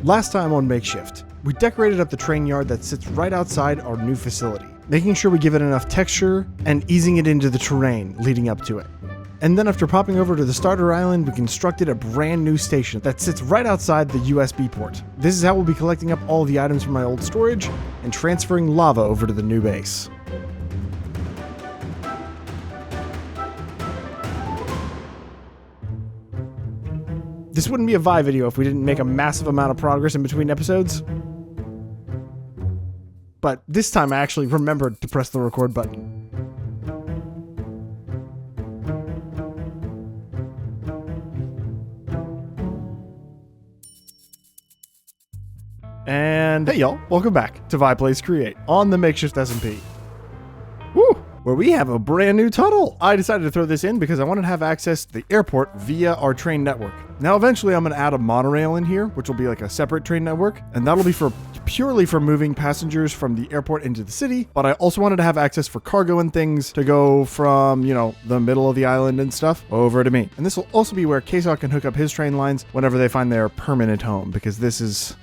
Last time on Makeshift, we decorated up the train yard that sits right outside our new facility, making sure we give it enough texture and easing it into the terrain leading up to it. And then after popping over to the starter island, we constructed a brand new station that sits right outside the USB port. This is how we'll be collecting up all the items from my old storage and transferring lava over to the new base. This wouldn't be a Vi video if we didn't make a massive amount of progress in between episodes. But this time I actually remembered to press the record button. And hey y'all, welcome back to Vi Plays Create on the Makeshift SMP. Woo! Where we have a brand new tunnel. I decided to throw this in because I wanted to have access to the airport via our train network. Now eventually I'm going to add a monorail in here, which will be like a separate train network, and that'll be purely for moving passengers from the airport into the city, but I also wanted to have access for cargo and things to go from, you know, the middle of the island and stuff over to me. And this will also be where Catwalk can hook up his train lines whenever they find their permanent home, because this is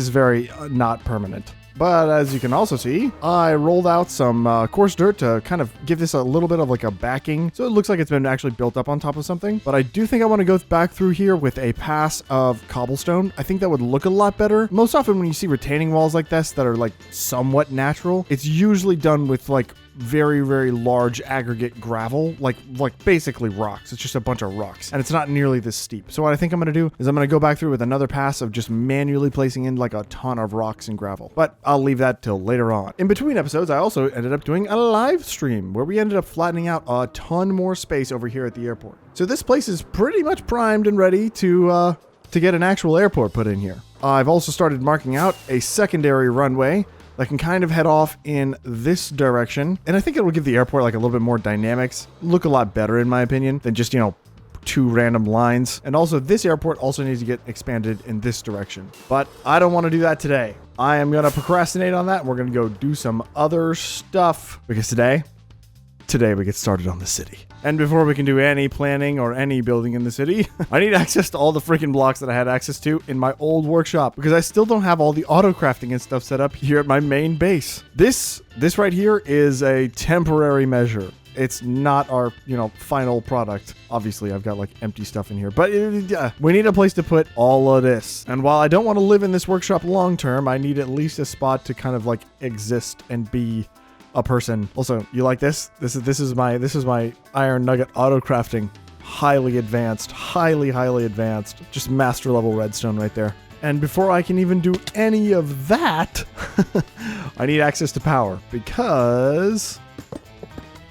very not permanent. But as you can also see, I rolled out some coarse dirt to kind of give this a little bit of like a backing, so it looks like it's been actually built up on top of something. But I do think I want to go back through here with a pass of cobblestone. I think that would look a lot better. Most often when you see retaining walls like this that are like somewhat natural, it's usually done with like very, very large aggregate gravel, like basically rocks. It's just a bunch of rocks, and it's not nearly this steep. So what I think I'm going to do is I'm going to go back through with another pass of just manually placing in like a ton of rocks and gravel, but I'll leave that till later on. In between episodes, I also ended up doing a live stream where we ended up flattening out a ton more space over here at the airport. So this place is pretty much primed and ready to get an actual airport put in here. I've also started marking out a secondary runway that can kind of head off in this direction. And I think it will give the airport like a little bit more dynamics, look a lot better in my opinion than just, you know, two random lines. And also this airport also needs to get expanded in this direction, but I don't want to do that today. I am going to procrastinate on that. We're going to go do some other stuff because today we get started on the city. And before we can do any planning or any building in the city, I need access to all the freaking blocks that I had access to in my old workshop, because I still don't have all the auto-crafting and stuff set up here at my main base. This right here is a temporary measure. It's not our, you know, final product. Obviously, I've got like empty stuff in here, but we need a place to put all of this. And while I don't want to live in this workshop long term, I need at least a spot to kind of like exist and be a person. Also, you like this? This is my iron nugget auto crafting. Highly advanced, highly advanced. Just master level redstone right there. And before I can even do any of that, I need access to power because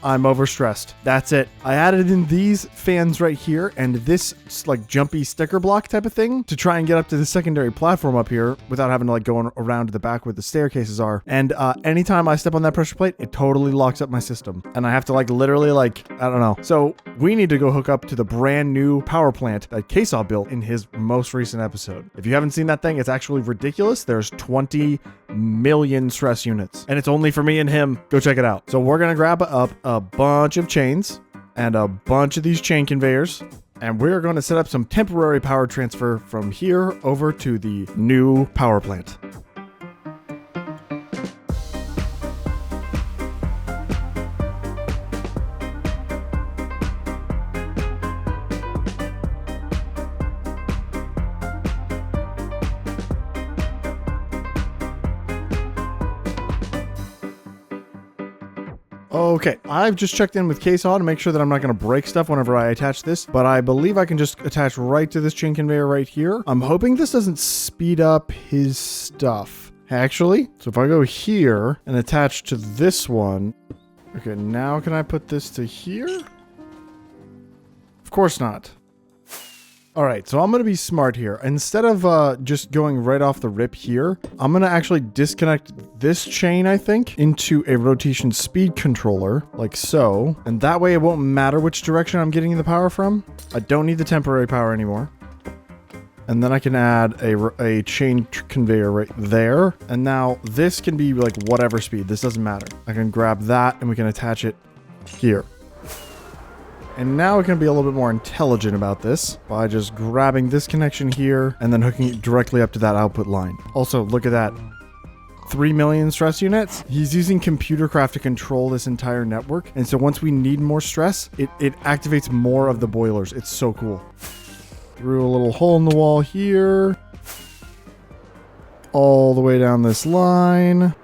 I'm overstressed. That's it. I added in these fans right here and this like jumpy sticker block type of thing to try and get up to the secondary platform up here without having to like go around to the back where the staircases are. And anytime I step on that pressure plate, it totally locks up my system. And I have to like literally like, I don't know. So we need to go hook up to the brand new power plant that Ksaw built in his most recent episode. If you haven't seen that thing, it's actually ridiculous. There's 20 million stress units and it's only for me and him. Go check it out. So we're going to grab up a bunch of chains and a bunch of these chain conveyors, and we're going to set up some temporary power transfer from here over to the new power plant. Okay, I've just checked in with Ksaw to make sure that I'm not going to break stuff whenever I attach this, but I believe I can just attach right to this chain conveyor right here. I'm hoping this doesn't speed up his stuff. Actually, so if I go here and attach to this one, okay, now can I put this to here? Of course not. All right, so I'm going to be smart here. Instead of just going right off the rip here, I'm going to actually disconnect this chain, I think, into a rotation speed controller, like so. And that way it won't matter which direction I'm getting the power from. I don't need the temporary power anymore. And then I can add a chain conveyor right there. And now this can be like whatever speed. This doesn't matter. I can grab that and we can attach it here. And now we can be a little bit more intelligent about this by just grabbing this connection here and then hooking it directly up to that output line. Also, look at that. 3 million stress units. He's using computer craft to control this entire network. And so once we need more stress, it activates more of the boilers. It's so cool. Through a little hole in the wall here. All the way down this line.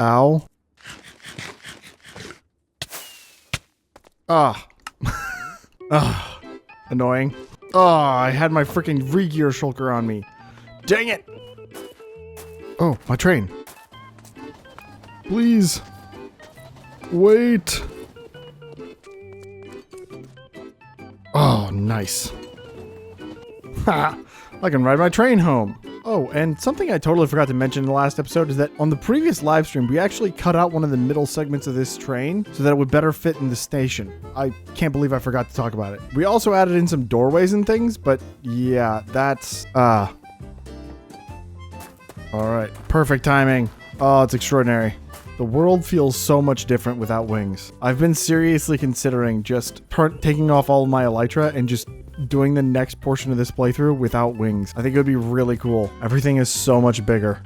Ow. Ah. Ah. Annoying. Oh, I had my freaking re-gear shulker on me. Dang it. Oh, my train. Please. Wait. Oh, nice. Ha! I can ride my train home. Oh, and something I totally forgot to mention in the last episode is that on the previous live stream, we actually cut out one of the middle segments of this train so that it would better fit in the station. I can't believe I forgot to talk about it. We also added in some doorways and things, but yeah, that's... All right, perfect timing. Oh, it's extraordinary. The world feels so much different without wings. I've been seriously considering just taking off all of my elytra and just doing the next portion of this playthrough without wings. I think it would be really cool. Everything is so much bigger.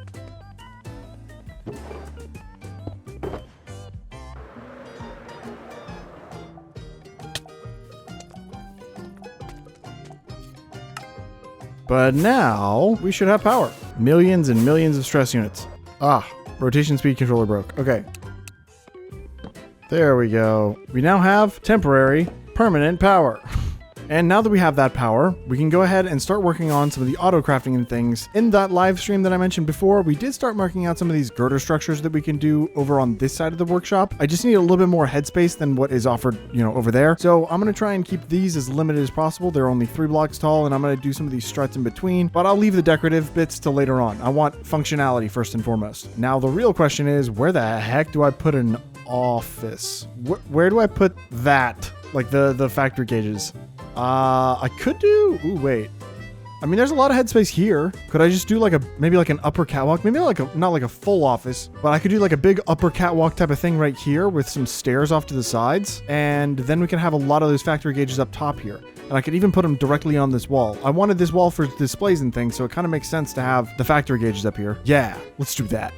But now we should have power. Millions and millions of stress units. Ah, rotation speed controller broke. Okay. There we go. We now have temporary, permanent power. And now that we have that power, we can go ahead and start working on some of the auto-crafting and things. In that live stream that I mentioned before, we did start marking out some of these girder structures that we can do over on this side of the workshop. I just need a little bit more headspace than what is offered, over there. So I'm going to try and keep these as limited as possible. They're only 3 blocks tall, and I'm going to do some of these struts in between, but I'll leave the decorative bits till later on. I want functionality first and foremost. Now, the real question is, where the heck do I put an office? Where do I put that? Like the factory gauges? I could do... Ooh, wait. I mean, there's a lot of headspace here. Could I just do maybe an upper catwalk? Maybe not like a full office, but I could do like a big upper catwalk type of thing right here with some stairs off to the sides. And then we can have a lot of those factory gauges up top here. And I could even put them directly on this wall. I wanted this wall for displays and things, so it kind of makes sense to have the factory gauges up here. Yeah, let's do that.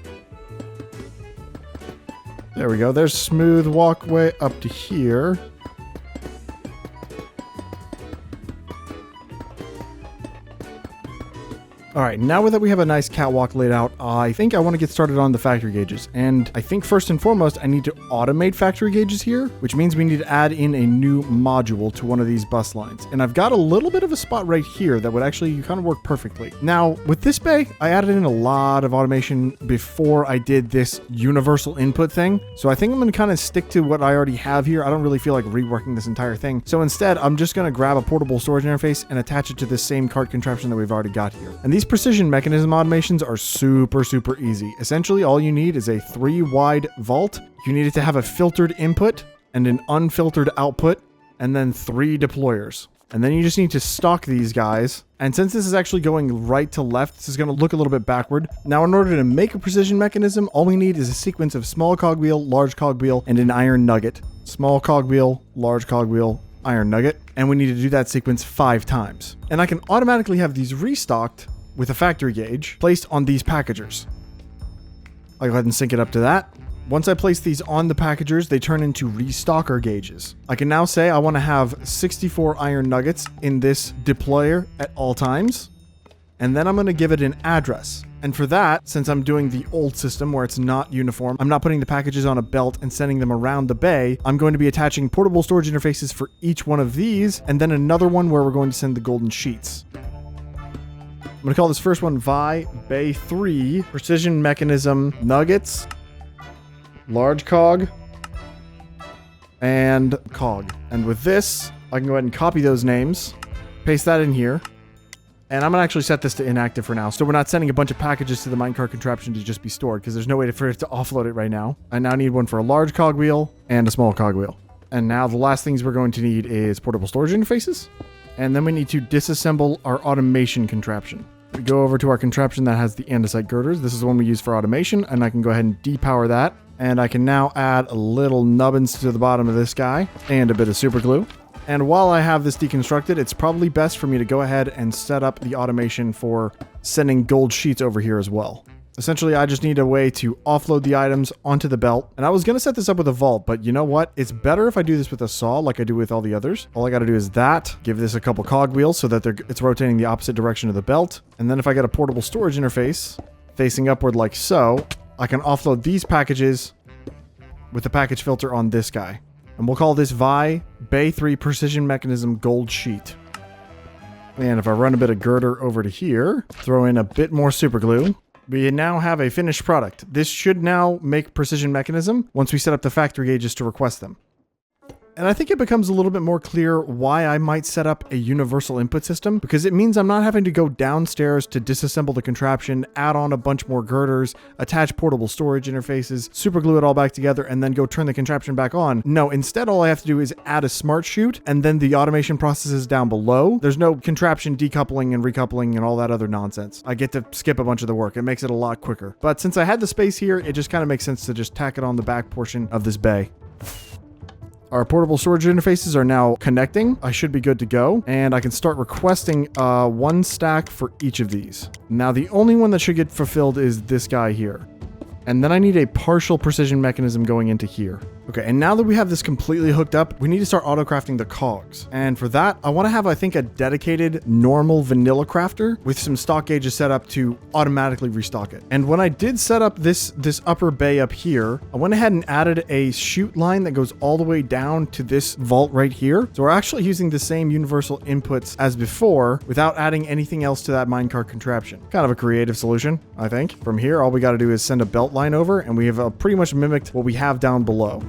There we go. There's smooth walkway up to here. All right, now that we have a nice catwalk laid out, I think I want to get started on the factory gauges. And I think first and foremost, I need to automate factory gauges here, which means we need to add in a new module to one of these bus lines. And I've got a little bit of a spot right here that would actually kind of work perfectly. Now, with this bay, I added in a lot of automation before I did this universal input thing. So I think I'm going to kind of stick to what I already have here. I don't really feel like reworking this entire thing. So instead, I'm just going to grab a portable storage interface and attach it to this same cart contraption that we've already got here. And these precision mechanism automations are super easy. Essentially, all you need is a 3-wide vault. You need it to have a filtered input and an unfiltered output, and then 3 deployers. And then you just need to stock these guys. And since this is actually going right to left, this is going to look a little bit backward. Now, in order to make a precision mechanism, all we need is a sequence of small cogwheel, large cogwheel, and an iron nugget. Small cogwheel, large cogwheel, iron nugget. And we need to do that sequence 5 times. And I can automatically have these restocked with a factory gauge placed on these packagers. I'll go ahead and sync it up to that. Once I place these on the packagers, they turn into restocker gauges. I can now say I want to have 64 iron nuggets in this deployer at all times. And then I'm going to give it an address. And for that, since I'm doing the old system where it's not uniform, I'm not putting the packages on a belt and sending them around the bay. I'm going to be attaching portable storage interfaces for each one of these, and then another one where we're going to send the golden sheets. I'm going to call this first one Vi Bay 3 Precision Mechanism Nuggets, Large Cog, and Cog. And with this, I can go ahead and copy those names, paste that in here, and I'm going to actually set this to inactive for now. So we're not sending a bunch of packages to the minecart contraption to just be stored, because there's no way for it to offload it right now. I now need one for a large cogwheel and a small cogwheel. And now the last things we're going to need is portable storage interfaces. And then we need to disassemble our automation contraption. We go over to our contraption that has the andesite girders. This is the one we use for automation, and I can go ahead and depower that. And I can now add a little nubbins to the bottom of this guy and a bit of super glue. And while I have this deconstructed, it's probably best for me to go ahead and set up the automation for sending gold sheets over here as well. Essentially, I just need a way to offload the items onto the belt. And I was going to set this up with a vault, but you know what? It's better if I do this with a saw like I do with all the others. All I got to do is that, give this a couple cogwheels so that it's rotating the opposite direction of the belt. And then if I get a portable storage interface facing upward like so, I can offload these packages with the package filter on this guy. And we'll call this VI Bay 3 Precision Mechanism Gold Sheet. And if I run a bit of girder over to here, throw in a bit more super glue, we now have a finished product. This should now make Precision Mechanism once we set up the factory gauges to request them. And I think it becomes a little bit more clear why I might set up a universal input system, because it means I'm not having to go downstairs to disassemble the contraption, add on a bunch more girders, attach portable storage interfaces, super glue it all back together, and then go turn the contraption back on. No, instead all I have to do is add a smart chute, and then the automation processes down below. There's no contraption decoupling and recoupling and all that other nonsense. I get to skip a bunch of the work. It makes it a lot quicker. But since I had the space here, it just kind of makes sense to just tack it on the back portion of this bay. Our portable storage interfaces are now connecting. I should be good to go. And I can start requesting one stack for each of these. Now, the only one that should get fulfilled is this guy here. And then I need a partial precision mechanism going into here. Okay, and now that we have this completely hooked up, we need to start auto-crafting the cogs. And for that, I want to have, I think, a dedicated normal vanilla crafter with some stock gauges set up to automatically restock it. And when I did set up this upper bay up here, I went ahead and added a chute line that goes all the way down to this vault right here. So we're actually using the same universal inputs as before without adding anything else to that minecart contraption. Kind of a creative solution, I think. From here, all we got to do is send a belt line over, and we have pretty much mimicked what we have down below.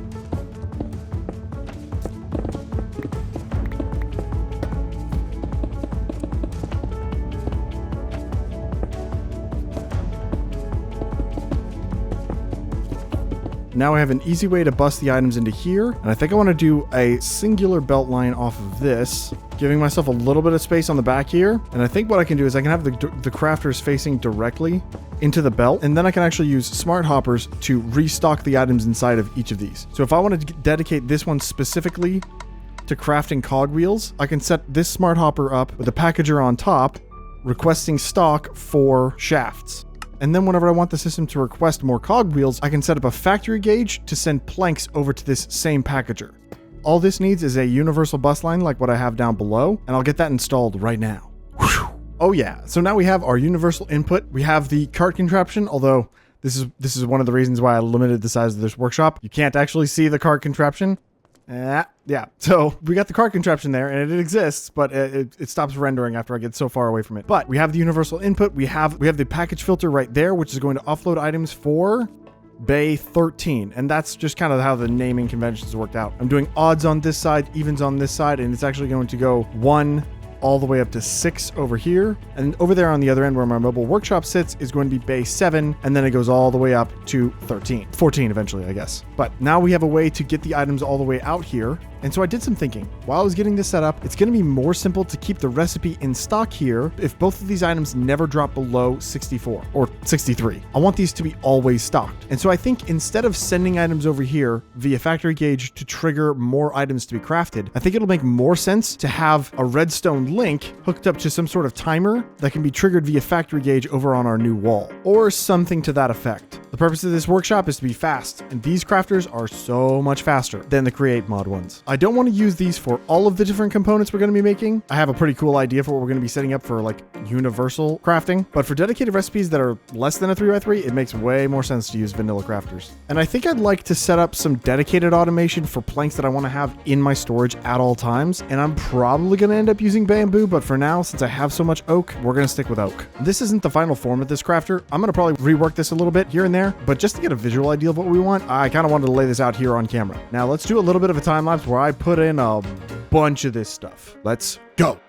Now I have an easy way to bust the items into here, and I think I want to do a singular belt line off of this, giving myself a little bit of space on the back here. And I think what I can do is I can have the crafters facing directly into the belt, and then I can actually use smart hoppers to restock the items inside of each of these. So if I want to dedicate this one specifically to crafting cogwheels, I can set this smart hopper up with a packager on top, requesting stock for shafts. And then whenever I want the system to request more cogwheels, I can set up a factory gauge to send planks over to this same packager. All this needs is a universal bus line like what I have down below, and I'll get that installed right now. Whew. Oh yeah, so now we have our universal input. We have the cart contraption, although this is one of the reasons why I limited the size of this workshop. You can't actually see the cart contraption. Yeah, so we got the cart contraption there, and it exists, but it stops rendering after I get so far away from it. But we have the universal input. We have the package filter right there, which is going to offload items for Bay 13, and that's just kind of how the naming conventions worked out. I'm doing odds on this side, evens on this side, and it's actually going to go 1 all the way up to 6 over here. And over there on the other end where my mobile workshop sits is going to be Bay 7, and then it goes all the way up to 14 eventually, I guess. But now we have a way to get the items all the way out here. And so I did some thinking. While I was getting this set up, it's going to be more simple to keep the recipe in stock here if both of these items never drop below 64 or 63. I want these to be always stocked. And so I think instead of sending items over here via factory gauge to trigger more items to be crafted, I think it'll make more sense to have a redstone link hooked up to some sort of timer that can be triggered via factory gauge over on our new wall, or something to that effect. The purpose of this workshop is to be fast, and these crafters are so much faster than the create mod ones. I don't want to use these for all of the different components we're going to be making. I have a pretty cool idea for what we're going to be setting up for like universal crafting, but for dedicated recipes that are less than a 3x3, it makes way more sense to use vanilla crafters. And I think I'd like to set up some dedicated automation for planks that I want to have in my storage at all times, and I'm probably going to end up using bamboo, but for now, since I have so much oak, we're going to stick with oak. This isn't the final form of this crafter. I'm going to probably rework this a little bit here and there, but just to get a visual idea of what we want, I kind of wanted to lay this out here on camera. Now let's do a little bit of a time lapse where I put in a bunch of this stuff. Let's go.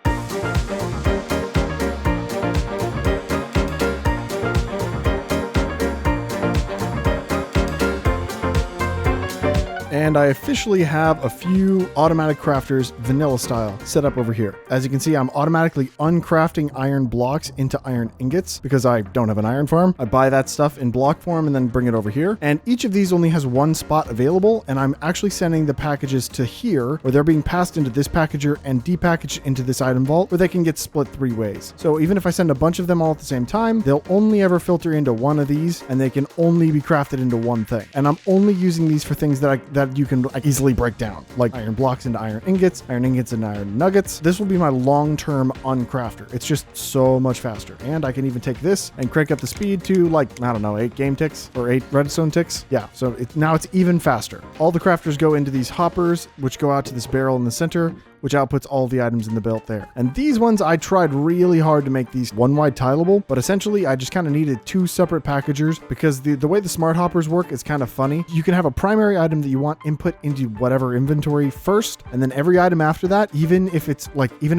And I officially have a few automatic crafters vanilla style set up over here. As you can see, I'm automatically uncrafting iron blocks into iron ingots because I don't have an iron farm. I buy that stuff in block form and then bring it over here. And each of these only has one spot available, and I'm actually sending the packages to here, where they're being passed into this packager and depackaged into this item vault, where they can get split 3 ways. So even if I send a bunch of them all at the same time, they'll only ever filter into one of these, and they can only be crafted into one thing. And I'm only using these for things that you can easily break down, like iron blocks into iron ingots into iron nuggets. This will be my long-term uncrafter. It's just so much faster. And I can even take this and crank up the speed to, like, I don't know, 8 game ticks or 8 redstone ticks. Yeah, so now it's even faster. All the crafters go into these hoppers, which go out to this barrel in the center, which outputs all the items in the belt there. And these ones, I tried really hard to make these one wide tileable, but essentially I just kind of needed 2 separate packagers because the way the smart hoppers work is kind of funny. You can have a primary item that you want input into whatever inventory first, and then every item after that, even if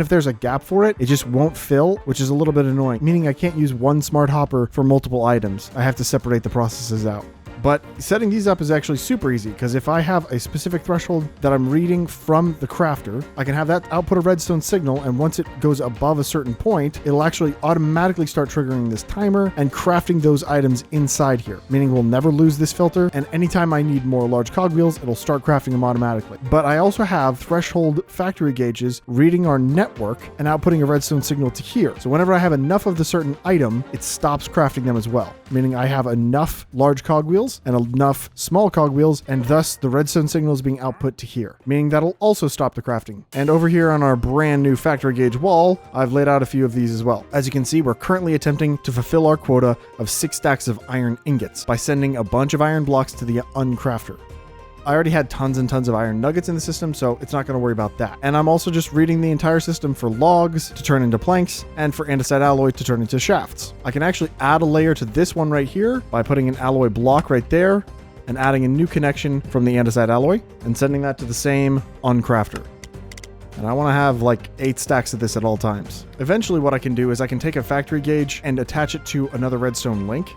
there's a gap for it, it just won't fill, which is a little bit annoying, meaning I can't use one smart hopper for multiple items. I have to separate the processes out. But setting these up is actually super easy, because if I have a specific threshold that I'm reading from the crafter, I can have that output a redstone signal, and once it goes above a certain point, it'll actually automatically start triggering this timer and crafting those items inside here, meaning we'll never lose this filter, and anytime I need more large cogwheels, it'll start crafting them automatically. But I also have threshold factory gauges reading our network and outputting a redstone signal to here. So whenever I have enough of the certain item, it stops crafting them as well, meaning I have enough large cogwheels and enough small cogwheels, and thus the redstone signal is being output to here, meaning that'll also stop the crafting. And over here on our brand new factory gauge wall, I've laid out a few of these as well. As you can see, we're currently attempting to fulfill our quota of 6 stacks of iron ingots by sending a bunch of iron blocks to the uncrafter. I already had tons and tons of iron nuggets in the system, so it's not going to worry about that. And I'm also just reading the entire system for logs to turn into planks and for andesite alloy to turn into shafts. I can actually add a layer to this one right here by putting an alloy block right there and adding a new connection from the andesite alloy and sending that to the same uncrafter. And I want to have like 8 stacks of this at all times. Eventually what I can do is I can take a factory gauge and attach it to another redstone link.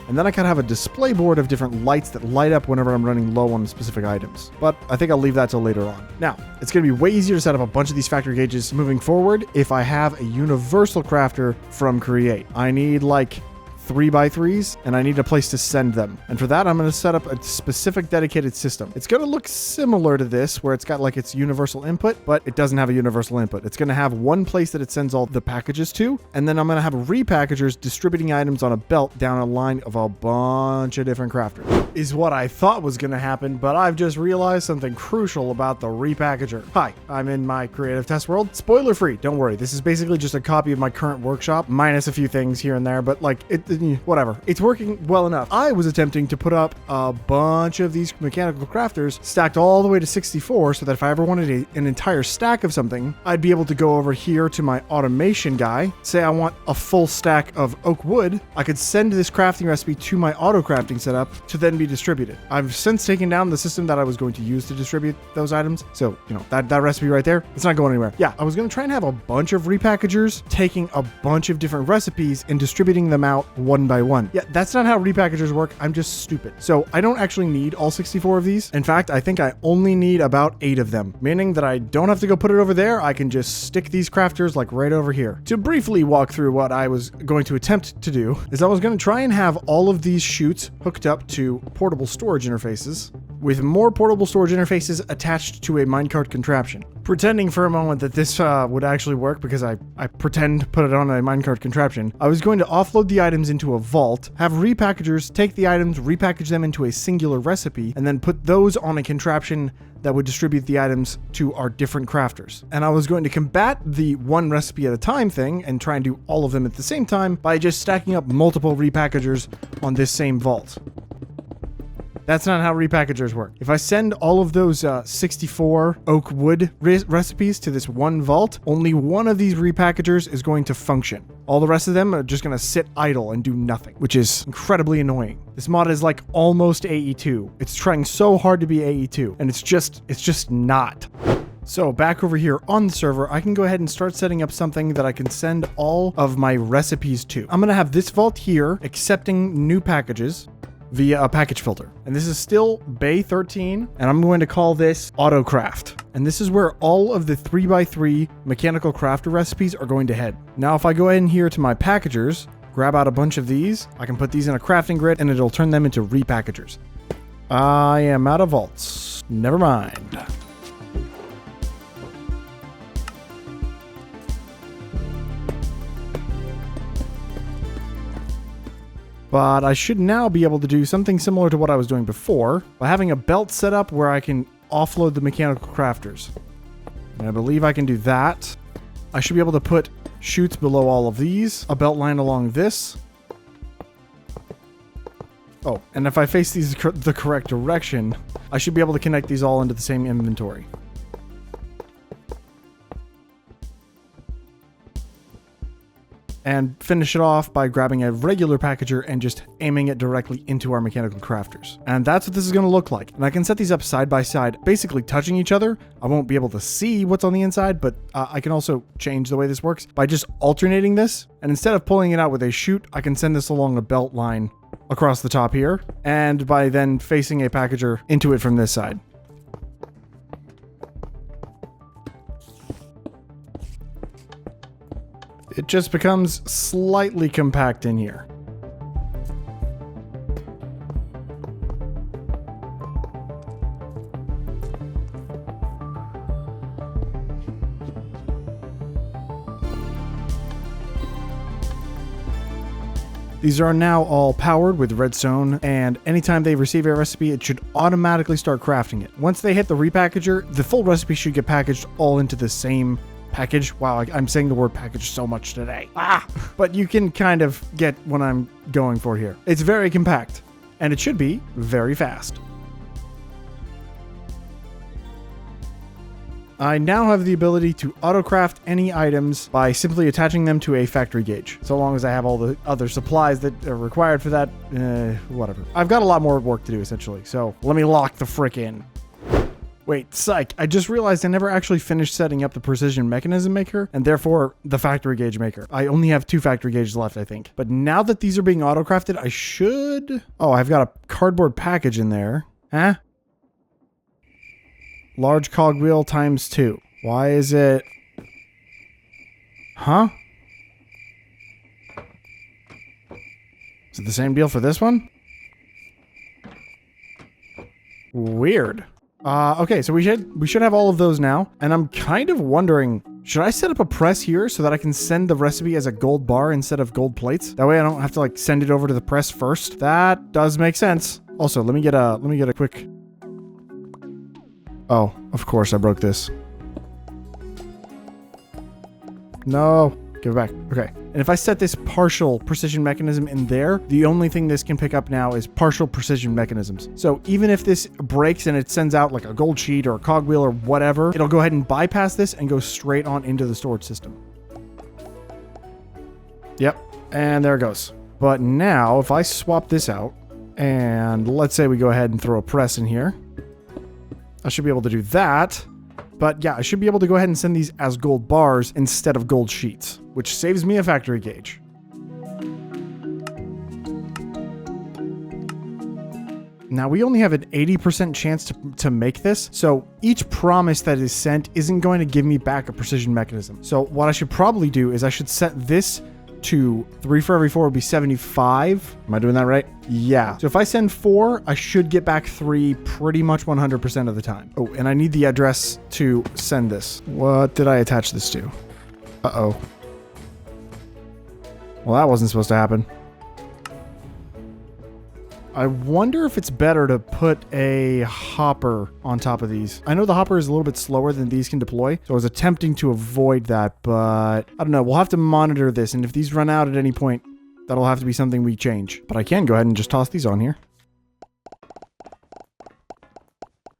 And then I kind of have a display board of different lights that light up whenever I'm running low on specific items. But I think I'll leave that till later on. Now, it's going to be way easier to set up a bunch of these factory gauges moving forward if I have a universal crafter from Create. I need like 3x3s, and I need a place to send them. And for that, I'm going to set up a specific dedicated system. It's going to look similar to this, where it's got like its universal input, but it doesn't have a universal input. It's going to have one place that it sends all the packages to, and then I'm going to have repackagers distributing items on a belt down a line of a bunch of different crafters. Is what I thought was going to happen, but I've just realized something crucial about the repackager. Hi, I'm in my creative test world. Spoiler free, don't worry. This is basically just a copy of my current workshop, minus a few things here and there, but like whatever. It's working well enough. I was attempting to put up a bunch of these mechanical crafters stacked all the way to 64 so that if I ever wanted an entire stack of something, I'd be able to go over here to my automation guy, say I want a full stack of oak wood. I could send this crafting recipe to my auto crafting setup to then be distributed. I've since taken down the system that I was going to use to distribute those items. So, that recipe right there, it's not going anywhere. Yeah, I was going to try and have a bunch of repackagers taking a bunch of different recipes and distributing them out one by one. Yeah, that's not how repackagers work. I'm just stupid. So I don't actually need all 64 of these. In fact, I think I only need about 8 of them, meaning that I don't have to go put it over there. I can just stick these crafters like right over here. To briefly walk through what I was going to attempt to do is I was going to try and have all of these chutes hooked up to portable storage interfaces, with more portable storage interfaces attached to a minecart contraption. Pretending for a moment that this would actually work, because I pretend to put it on a minecart contraption, I was going to offload the items into a vault, have repackagers take the items, repackage them into a singular recipe, and then put those on a contraption that would distribute the items to our different crafters. And I was going to combat the one recipe at a time thing and try and do all of them at the same time by just stacking up multiple repackagers on this same vault. That's not how repackagers work. If I send all of those 64 oak wood recipes to this one vault, only one of these repackagers is going to function. All the rest of them are just going to sit idle and do nothing, which is incredibly annoying. This mod is like almost AE2. It's trying so hard to be AE2, and it's just not. So back over here on the server, I can go ahead and start setting up something that I can send all of my recipes to. I'm going to have this vault here accepting new packages. via a package filter. And this is still Bay 13, and I'm going to call this autocraft. And this is where all of the 3x3 mechanical crafter recipes are going to head. Now, if I go in here to my packagers, grab out a bunch of these, I can put these in a crafting grid and it'll turn them into repackagers. I am out of vaults. Never mind. But I should now be able to do something similar to what I was doing before by having a belt set up where I can offload the mechanical crafters. And I believe I can do that. I should be able to put chutes below all of these, a belt line along this. Oh, and if I face these the correct direction, I should be able to connect these all into the same inventory. And finish it off by grabbing a regular packager and just aiming it directly into our mechanical crafters. And that's what this is going to look like. And I can set these up side by side, basically touching each other. I won't be able to see what's on the inside, but I can also change the way this works by just alternating this. And instead of pulling it out with a chute, I can send this along a belt line across the top here. And by then facing a packager into it from this side. It just becomes slightly compact in here. These are now all powered with redstone, and anytime they receive a recipe, it should automatically start crafting it. Once they hit the repackager, the full recipe should get packaged all into the same package. Wow, I'm saying the word package so much today. But you can kind of get what I'm going for here. It's very compact, and it should be very fast. I now have the ability to autocraft any items by simply attaching them to a factory gauge. So long as I have all the other supplies that are required for that, whatever. I've got a lot more work to do, essentially. So let me lock the frick in. Wait, psych. I just realized I never actually finished setting up the precision mechanism maker and therefore the factory gauge maker. I only have 2 factory gauges left, I think. But now that these are being autocrafted, I should... Oh, I've got a cardboard package in there. Huh? Large cogwheel times 2. Why is it... Huh? Is it the same deal for this one? Weird. Okay, so we should have all of those now. And I'm kind of wondering, should I set up a press here so that I can send the recipe as a gold bar instead of gold plates? That way I don't have to like send it over to the press first. That does make sense. Also, let me get a quick... Oh, of course I broke this. No. Give it back. Okay. And if I set this partial precision mechanism in there, the only thing this can pick up now is partial precision mechanisms. So even if this breaks and it sends out like a gold sheet or a cogwheel or whatever, it'll go ahead and bypass this and go straight on into the storage system. Yep. And there it goes. But now if I swap this out and let's say we go ahead and throw a press in here, I should be able to do that. But yeah, I should be able to go ahead and send these as gold bars instead of gold sheets, which saves me a factory gauge. Now we only have an 80% chance to make this, so each promise that is sent isn't going to give me back a precision mechanism. So what I should probably do is I should set this to 3 for every 4 would be 75. Am I doing that right? Yeah. So if I send 4, I should get back 3 pretty much 100% of the time. Oh, and I need the address to send this. What did I attach this to? Uh-oh. Well, that wasn't supposed to happen. I wonder if it's better to put a hopper on top of these. I know the hopper is a little bit slower than these can deploy, so I was attempting to avoid that, but I don't know. We'll have to monitor this, and if these run out at any point, that'll have to be something we change. But I can go ahead and just toss these on here.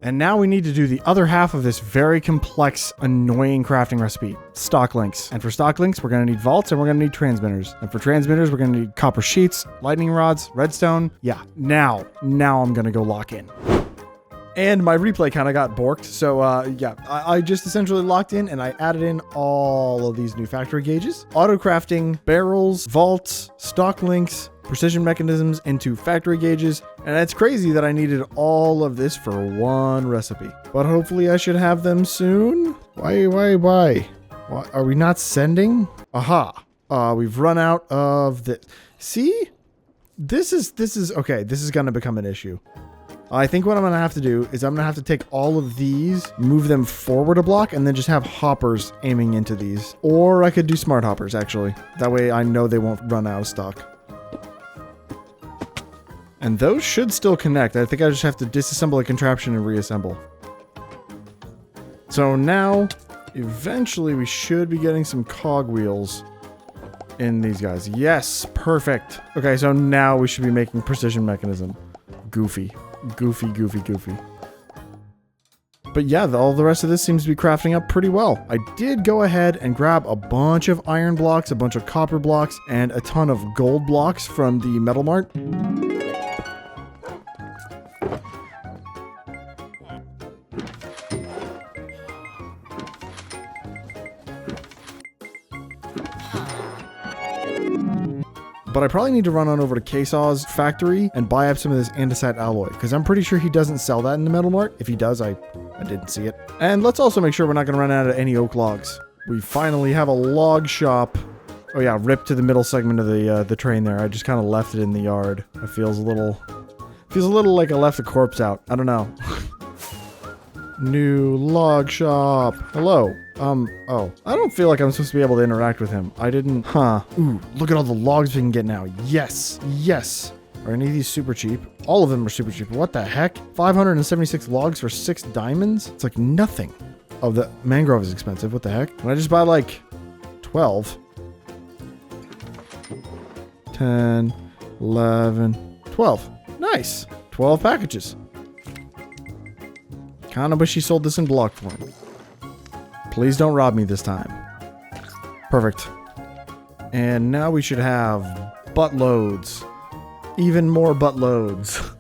And now we need to do the other half of this very complex, annoying crafting recipe, stock links. And for stock links, we're going to need vaults and we're going to need transmitters. And for transmitters, we're going to need copper sheets, lightning rods, redstone. Yeah, now I'm going to go lock in. And my replay kind of got borked. So yeah, I just essentially locked in and I added in all of these new factory gauges, auto crafting, barrels, vaults, stock links, precision mechanisms into factory gauges, And it's crazy that I needed all of this for one recipe. But hopefully I should have them soon. Why? Are we not sending? Aha. We've run out of the... See? This is okay. This is going to become an issue. I think what I'm going to have to do is I'm going to have to take all of these, move them forward a block, and then just have hoppers aiming into these. Or I could do smart hoppers, actually. That way I know they won't run out of stock. And those should still connect. I think I just have to disassemble a contraption and reassemble. So now, eventually we should be getting some cogwheels in these guys. Yes, perfect. Okay, so now we should be making precision mechanism. Goofy. But yeah, all the rest of this seems to be crafting up pretty well. I did go ahead and grab a bunch of iron blocks, a bunch of copper blocks, and a ton of gold blocks from the Metal Mart. But I probably need to run on over to K-Saw's factory and buy up some of this andesite alloy, because I'm pretty sure he doesn't sell that in the Metal Mart. If he does, I didn't see it. And let's also make sure we're not going to run out of any oak logs. We finally have a log shop. Oh yeah, ripped to the middle segment of the train there. I just kind of left it in the yard. It feels a little like I left a corpse out. I don't know. New log shop. Hello. Oh. I don't feel like I'm supposed to be able to interact with him. I didn't. Ooh, look at all the logs we can get now. Yes. Are any of these super cheap? All of them are super cheap. What the heck? 576 logs for 6 diamonds? It's like nothing. Oh, the mangrove is expensive. What the heck? Can I just buy like 12? 10, 11, 12. Nice. 12 packages. Kinda wish he sold this in block form. Please don't rob me this time. Perfect. And now we should have buttloads. Even more buttloads.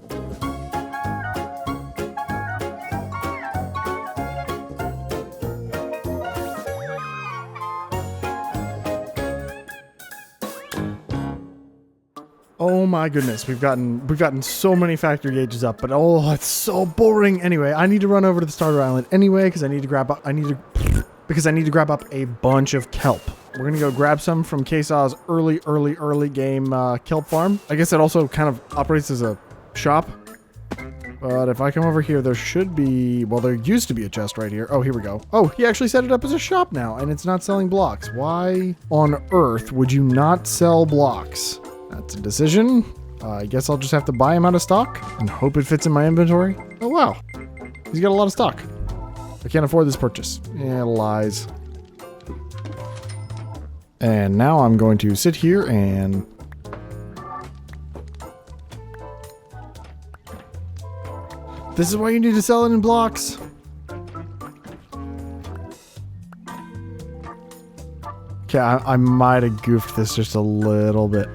Oh my goodness, we've gotten so many factory gauges up, but oh, it's so boring. Anyway, I need to run over to the starter island anyway because I need to grab up a bunch of kelp. We're gonna go grab some from K-Saw's early game kelp farm. I guess it also kind of operates as a shop. But if I come over here, there should be, well, there used to be a chest right here. Oh, here we go. Oh, he actually set it up as a shop now, and it's not selling blocks. Why on earth would you not sell blocks? That's a decision. I guess I'll just have to buy him out of stock and hope it fits in my inventory. Oh, wow. He's got a lot of stock. I can't afford this purchase. Yeah, lies. And now I'm going to sit here and... This is why you need to sell it in blocks. Okay, I might have goofed this just a little bit.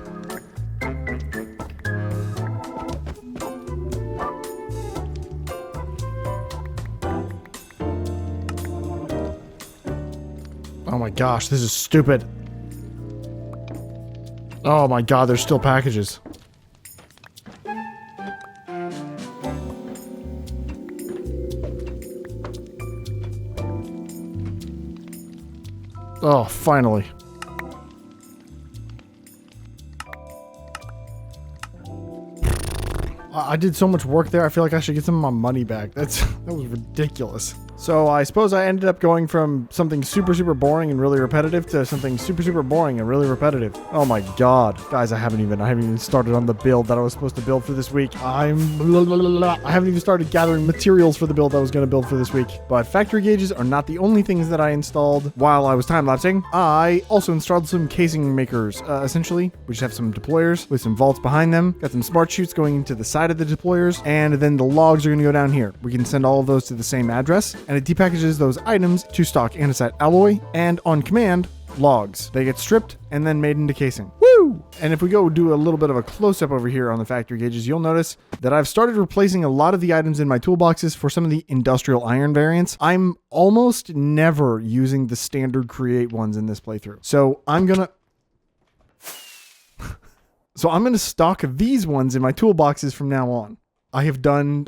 Oh my gosh, this is stupid. Oh my god, there's still packages. Oh, finally. I did so much work there, I feel like I should get some of my money back. That was ridiculous. So I suppose I ended up going from something super boring and really repetitive to something super boring and really repetitive. Oh my god. Guys, I haven't even started on the build that I was supposed to build for this week. I haven't even started gathering materials for the build I was going to build for this week. But factory gauges are not the only things that I installed while I was time-lapsing. I also installed some casing makers. Essentially, we just have some deployers with some vaults behind them. Got some smart chutes going into the side of the deployers. And then the logs are going to go down here. We can send all of those to the same address. And it depackages those items to stock andesite alloy, and on command, logs. They get stripped and then made into casing. Woo! And if we go do a little bit of a close-up over here on the factory gauges, you'll notice that I've started replacing a lot of the items in my toolboxes for some of the industrial iron variants. I'm almost never using the standard create ones in this playthrough. So I'm gonna... So I'm going to stock these ones in my toolboxes from now on. I've done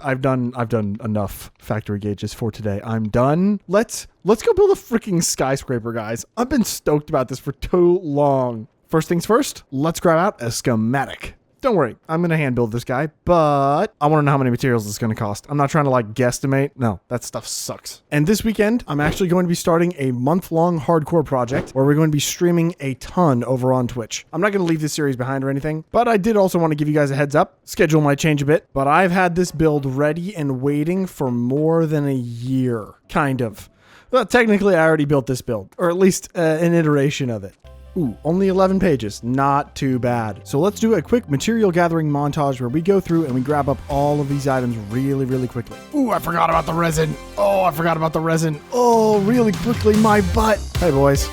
enough factory gauges for today. I'm done. Let's go build a freaking skyscraper, guys. I've been stoked about this for too long. First things first, let's grab out a schematic. Don't worry, I'm going to hand build this guy, but I want to know how many materials it's going to cost. I'm not trying to like guesstimate. No, that stuff sucks. And this weekend, I'm actually going to be starting a month-long hardcore project where we're going to be streaming a ton over on Twitch. I'm not going to leave this series behind or anything, but I did also want to give you guys a heads up. Schedule might change a bit, but I've had this build ready and waiting for more than a year, kind of. Well, technically, I already built this build, or at least an iteration of it. Ooh, only 11 pages. Not too bad. So let's do a quick material gathering montage where we go through and we grab up all of these items really, really quickly. Ooh, I forgot about the resin. Oh, I forgot about the resin. Oh, really quickly, my butt. Hey, boys.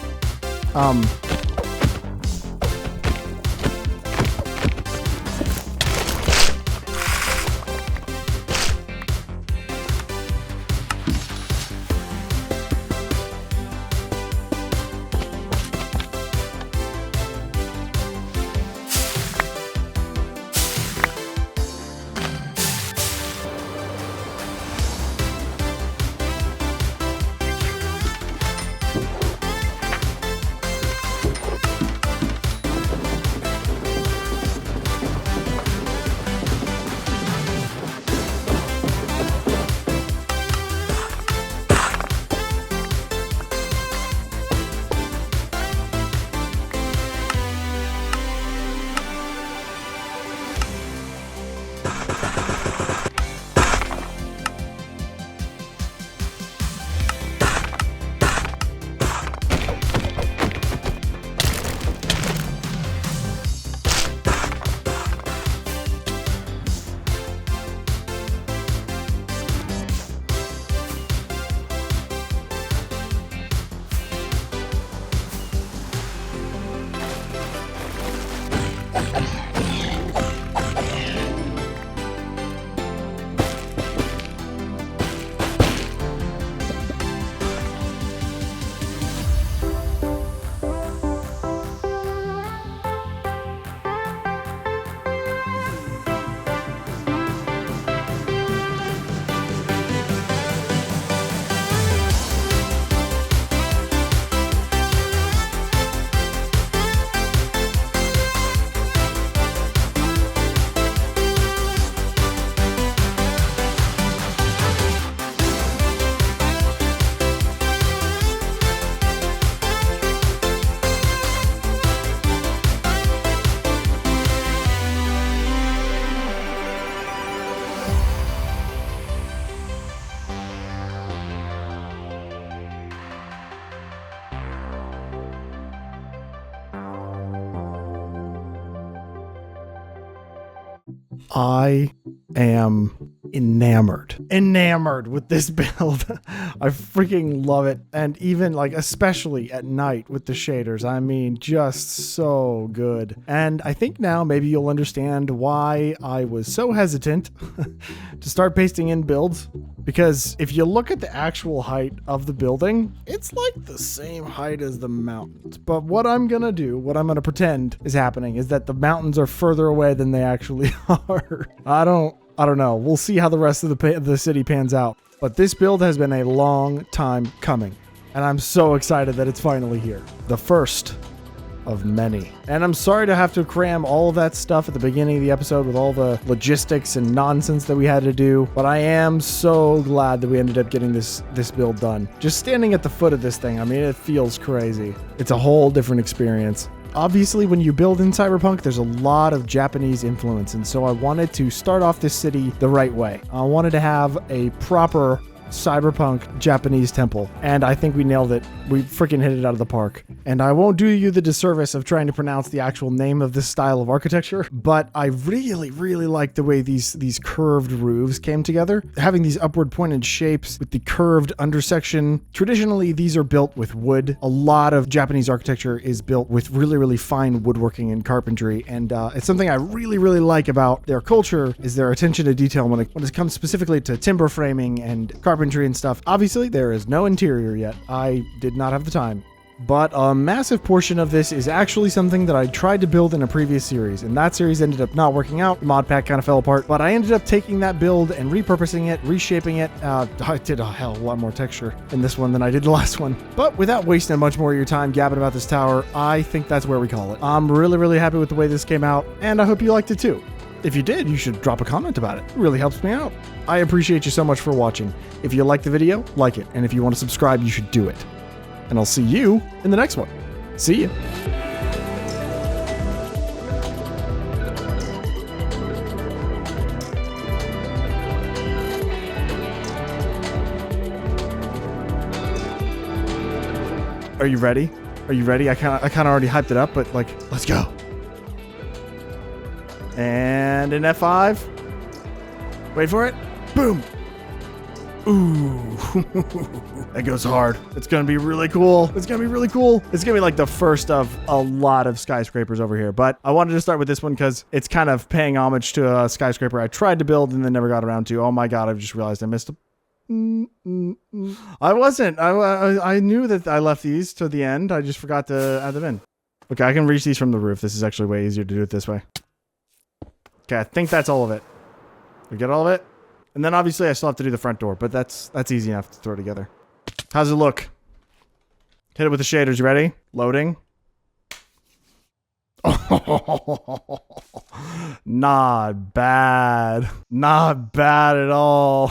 I am enamored with this build. I freaking love it. And even like, especially at night with the shaders, I mean, just so good. And I think now maybe you'll understand why I was so hesitant to start pasting in builds. Because if you look at the actual height of the building, it's like the same height as the mountains. But what I'm gonna do, what I'm gonna pretend is happening, is that the mountains are further away than they actually are. I don't know. We'll see how the rest of the city pans out. But this build has been a long time coming, and I'm so excited that it's finally here. The first of many. And I'm sorry to have to cram all of that stuff at the beginning of the episode with all the logistics and nonsense that we had to do, but I am so glad that we ended up getting this build done. Just standing at the foot of this thing, I mean, it feels crazy. It's a whole different experience. Obviously, when you build in Cyberpunk, there's a lot of Japanese influence, and so I wanted to start off this city the right way. I wanted to have a proper Cyberpunk Japanese temple, and I think we nailed it. We freaking hit it out of the park. And I won't do you the disservice of trying to pronounce the actual name of this style of architecture, but I really like the way these curved roofs came together, having these upward pointed shapes with the curved undersection. Traditionally, these are built with wood. A lot of Japanese architecture is built with really fine woodworking and carpentry, and it's something I really like about their culture is their attention to detail when it comes specifically to timber framing and carpentry and stuff. Obviously, there is no interior yet. I did not have the time. But a massive portion of this is actually something that I tried to build in a previous series, and that series ended up not working out. Modpack kind of fell apart, but I ended up taking that build and repurposing it, reshaping it. I did a hell of a lot more texture in this one than I did the last one. But without wasting much more of your time gabbing about this tower, I think that's where we call it. I'm really, really happy with the way this came out, and I hope you liked it too. If you did, you should drop a comment about it. It really helps me out. I appreciate you so much for watching. If you liked the video, like it. And if you want to subscribe, you should do it. And I'll see you in the next one. See ya. Are you ready? Are you ready? I kind of already hyped it up, but like, let's go. And an F5. Wait for it. Boom. Ooh. That goes hard. It's going to be really cool. It's going to be really cool. It's going to be like the first of a lot of skyscrapers over here. But I wanted to start with this one because it's kind of paying homage to a skyscraper I tried to build and then never got around to. Oh my God, I've just realized I missed a... I wasn't. I knew that I left these to the end. I just forgot to add them in. Okay, I can reach these from the roof. This is actually way easier to do it this way. Okay, I think that's all of it. We get all of it? And then obviously I still have to do the front door, but that's easy enough to throw together. How's it look? Hit it with the shaders. You ready? Loading. Oh, not bad. Not bad at all.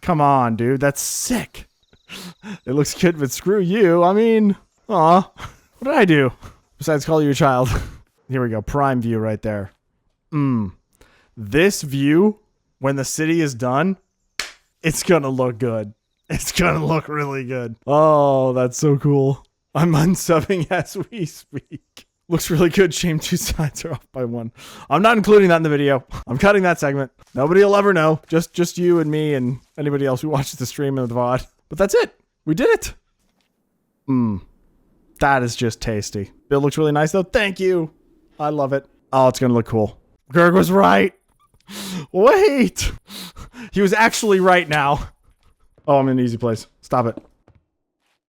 Come on, dude. That's sick. It looks good, but screw you. I mean, aw. What did I do? Besides call you a child. Here we go. Prime view right there. This view, when the city is done, it's gonna look good. It's gonna look really good. Oh, that's so cool. I'm unsubbing as we speak. Looks really good. Shame two sides are off by one. I'm not including that in the video. I'm cutting that segment. Nobody will ever know. Just you and me and anybody else who watches the stream and the VOD. But that's it. We did it. That is just tasty. Build looks really nice though. Thank you. I love it. Oh, it's gonna look cool. Gerg was right. Wait. He was actually right now. Oh, I'm in an easy place. Stop it.